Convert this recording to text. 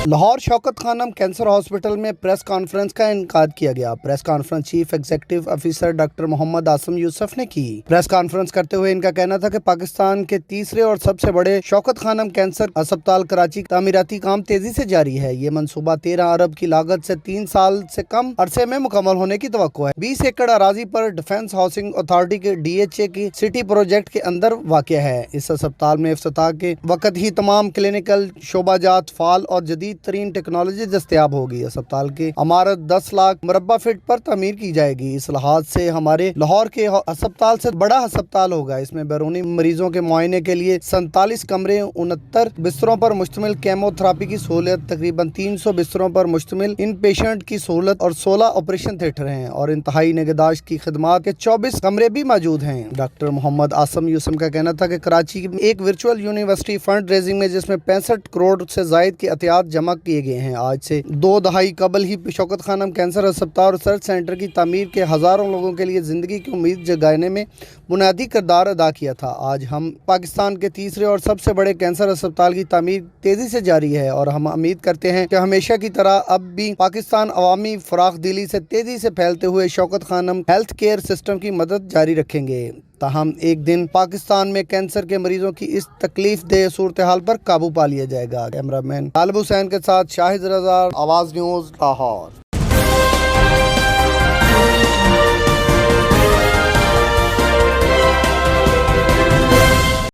Lahore Shaukat Khanum cancer hospital में press conference का इनकाद किया गया। Press conference chief executive officer doctor Mohammad Asim Yusuf ने की। प्रेस कॉन्फ्रेंस करते हुए इनका कहना था कि पाकिस्तान के तीसरे और सबसे बड़े शौकत खानम कैंसर अस्पताल कराची तामीराती काम तेजी से जारी है। ये मंसूबा 13 अरब की लागत से 3 साल से कम अरसे में मुकम्मल होने की तवक्को है। 20 एकड़ अराजी पर डिफेंस हाउसिंग अथॉरिटी के DHA की सिटी प्रोजेक्ट के अंदर वाक़या है। इस अस्पताल में इफ्तिताह के वक्त ही तमाम क्लिनिकल शोबाजात फाल और जदीद तरीन टेक्नोलॉजी दस्तयाब होगी। अस्पताल की इमारत 10 लाख मुरब्बा फीट पर तमीर की जाएगी। इस लिहाज से हमारे लाहौर के अस्पताल से बड़ा अस्पताल होगा। इसमें बैरूनी मरीजों के मुआयने के लिए 47 कमरे, 69 बिस्तरों पर मुश्तमिल केमोथेरापी की सहूलत, तकरीबन 300 बिस्तरों पर मुश्तमिल इन पेशेंट की सहूलत और 16 ऑपरेशन थिएटर हैं और इंतहाई निगहदाश्त की खिदमात के 24 कमरे भी मौजूद हैं। डॉक्टर मोहम्मद आसम यूसुफ का कहना था कि कराची में एक वर्चुअल यूनिवर्सिटी फंड रेजिंग में जिसमें 65 करोड़ से जायद के एहतियात जमा किए गए हैं। आज से 2 दहाई कबल ही शौकत खानम कैंसर अस्पताल और रिसर्च सेंटर की तामीर के हज़ारों लोगों के लिए ज़िंदगी की उम्मीद जगाने में बुनियादी किरदार अदा किया था। आज हम पाकिस्तान के तीसरे और सबसे बड़े कैंसर अस्पताल की तामीर तेज़ी से जारी है और हम उम्मीद करते हैं कि हमेशा की तरह अब भी पाकिस्तान अवामी फराख दिली से तेज़ी से फैलते हुए Shaukat Khanum health care system की मदद जारी रखेंगे। ताहम एक दिन पाकिस्तान में कैंसर के मरीजों की इस तकलीफ दे सूरत हाल पर काबू पा लिया जाएगा। कैमरामैन तालिब हुसैन के साथ शाहिद रजा, आवाज़ न्यूज़, लाहौर।